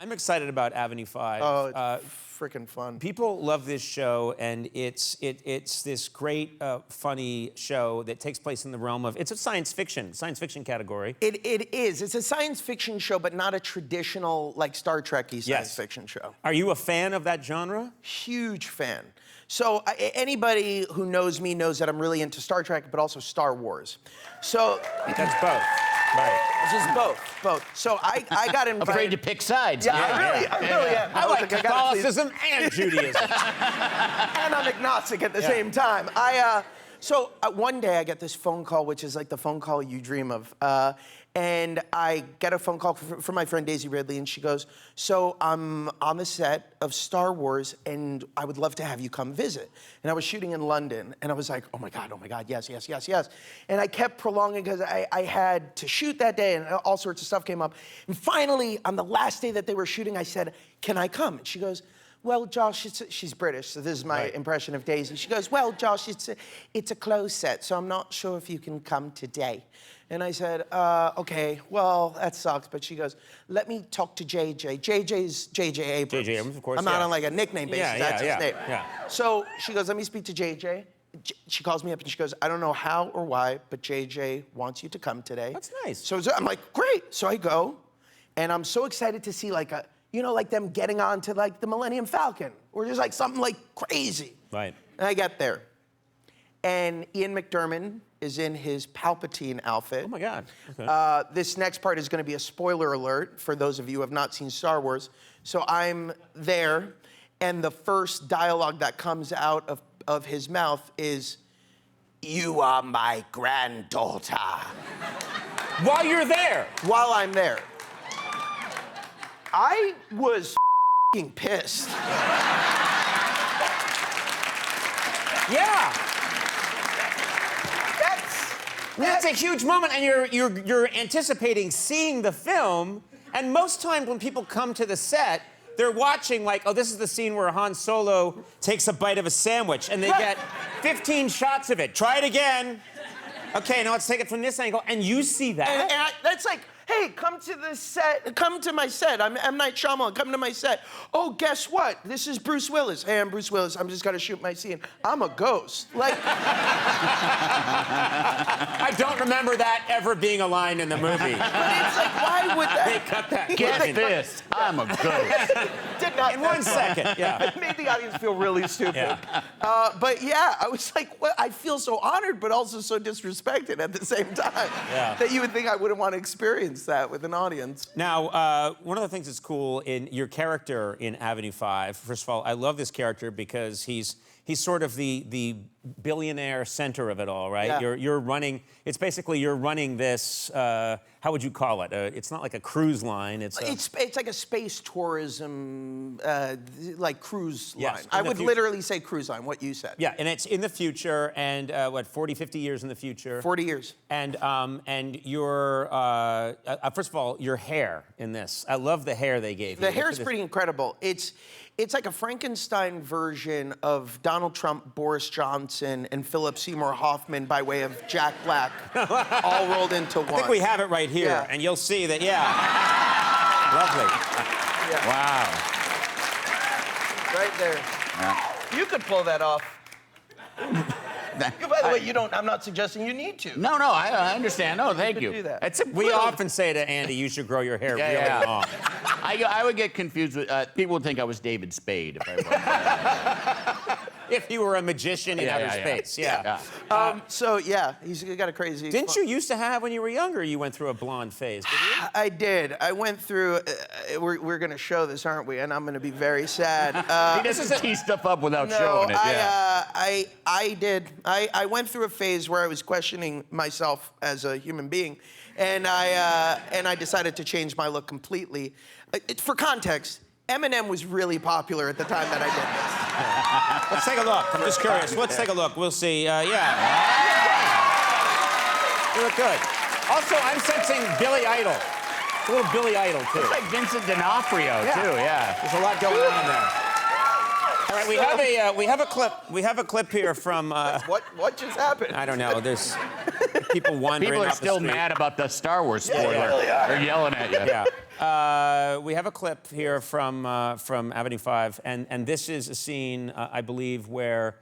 I'm excited about Avenue 5. Oh, it's freaking fun. People love this show, and it's this great, funny show that takes place in the realm of, it's a science fiction category. It is. It's a science fiction show, but not a traditional, like, Star Trek-y science fiction show. Are you a fan of that genre? Huge fan. So anybody who knows me knows that I'm really into Star Trek, but also Star Wars. So that's both. Right. It's just both. So I got invited. Afraid to pick sides. Yeah, I really am. I like Catholicism and Judaism. And I'm agnostic at the same time. So one day I get this phone call, which is like the phone call you dream of. And I get a phone call from my friend Daisy Ridley, and she goes, so I'm on the set of Star Wars, and I would love to have you come visit. And I was shooting in London, and I was like, oh my God, yes. And I kept prolonging because I had to shoot that day, and all sorts of stuff came up. And finally, on the last day that they were shooting, I said, can I come? And she goes, well, Josh, she's British, so this is my impression of Daisy. She goes, well, Josh, it's a closed set, so I'm not sure if you can come today. And I said, okay, well, that sucks. But she goes, let me talk to JJ. JJ's J.J. Abrams. J.J. Abrams, of course. I'm not on like a nickname basis, that's his name. Yeah. So she goes, let me speak to JJ. She calls me up and she goes, I don't know how or why, but JJ wants you to come today. That's nice. So I'm like, great. So I go, and I'm so excited to see like like them getting on to like the Millennium Falcon, or just like something like crazy. Right. And I get there, and Ian McDiarmid is in his Palpatine outfit. Oh my God. Okay. This next part is going to be a spoiler alert for those of you who have not seen Star Wars. So I'm there, and the first dialogue that comes out of his mouth is, "You are my granddaughter." While you're there? While I'm there. I was f***ing pissed. Yeah. That's a huge moment, and you're anticipating seeing the film. And most times when people come to the set, they're watching like, oh, this is the scene where Han Solo takes a bite of a sandwich, and they get 15 shots of it. Try it again. Okay, now let's take it from this angle, and you see that. And that's like, hey, come to the set, come to my set. I'm M. Night Shyamalan, come to my set. Oh, guess what? This is Bruce Willis. Hey, I'm Bruce Willis. I'm just gonna shoot my scene. I'm a ghost. Like, I don't remember that ever being a line in the movie. But it's like, why would that? They cut that. Get this, I'm a ghost. Did not. In 1 second, yeah. It made the audience feel really stupid. Yeah. But yeah, I was like, well, I feel so honored, but also so disrespected at the same time. Yeah. That you would think I wouldn't want to experience that with an audience. Now, one of the things that's cool in your character in Avenue 5, first of all, I love this character because he's sort of the billionaire center of it all, right? Yeah. You're running, it's basically you're running this, how would you call it? It's not like a cruise line, it's like a space tourism, like cruise line. Yes, I would literally say cruise line, what you said. Yeah, and it's in the future, and 40, 50 years in the future? 40 years. And your, first of all, your hair in this. I love the hair they gave you. The hair is pretty incredible. It's like a Frankenstein version of Donald Trump, Boris Johnson, and Philip Seymour Hoffman by way of Jack Black, all rolled into one. I think we have it right here, and you'll see that, lovely. Yeah. Wow. Right there. Yeah. You could pull that off. By the way, I'm not suggesting you need to. No, I understand. No, thank you. Do that. We often say to Andy, you should grow your hair really long. I would get confused with, people would think I was David Spade if I was. If you were a magician in outer space, So, yeah, he's got a crazy... Didn't you used to have, when you were younger, you went through a blonde phase, did you? I did. I went through... we're going to show this, aren't we? And I'm going to be very sad. He doesn't tee stuff up without showing it, I did. I went through a phase where I was questioning myself as a human being, and I decided to change my look completely. For context, Eminem was really popular at the time that I did this. Let's take a look. I'm just curious. Let's take a look. We'll see. You look good. Also, I'm sensing Billy Idol. A little Billy Idol, too. It's like Vincent D'Onofrio, too, There's a lot going on there. All right, we have a clip here from... What just happened? I don't know. There's... people wandering People are off the still street. mad about the Star Wars spoiler. they really are. They're yelling at you. Yeah. We have a clip here from Avenue 5, and this is a scene, I believe, where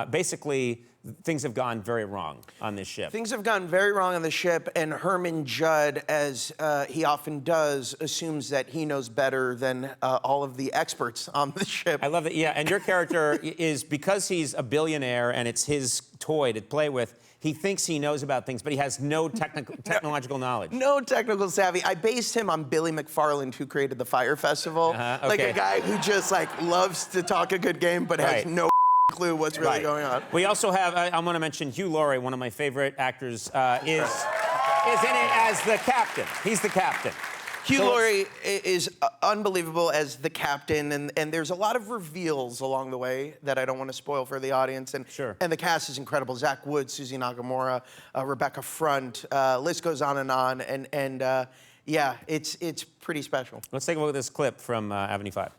basically things have gone very wrong on this ship. Things have gone very wrong on the ship, and Herman Judd, as he often does, assumes that he knows better than all of the experts on the ship. I love that, yeah, and your character is, because he's a billionaire and it's his toy to play with, he thinks he knows about things, but he has no technological knowledge. No technical savvy. I based him on Billy McFarland, who created the Fire Festival. Like okay. a guy who just loves to talk a good game, but has Right. no clue what's really going on. We also have, I'm going to mention Hugh Laurie, one of my favorite actors, is in it as the captain. He's the captain. Hugh Laurie is unbelievable as the captain, and there's a lot of reveals along the way that I don't want to spoil for the audience. And, and the cast is incredible. Zach Woods, Susie Nagamura, Rebecca Front, list goes on, and yeah, it's pretty special. Let's take a look at this clip from Avenue 5.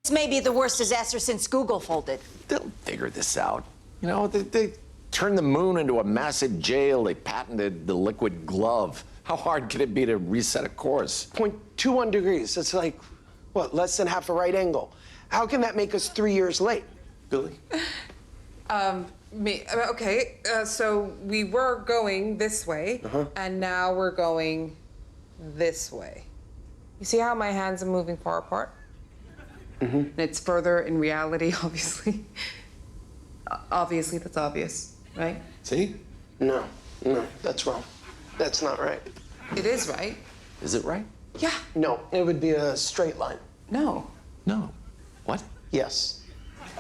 This may be the worst disaster since Google folded. They'll figure this out. You know, they turned the moon into a massive jail. They patented the liquid glove. How hard could it be to reset a course? 0.21 degrees. That's like, what, less than half a right angle. How can that make us 3 years late? Billy? Okay, so we were going this way, and now we're going this way. You see how my hands are moving far apart? And it's further in reality, obviously. Obviously, that's obvious, right? See? No, that's wrong. That's not right. It is right. Is it right? Yeah. No, it would be a straight line. No. No. What? Yes.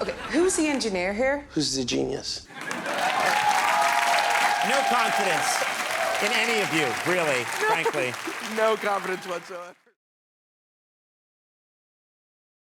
Okay, who's the engineer here? Who's the genius? No confidence in any of you, really, frankly. No confidence whatsoever.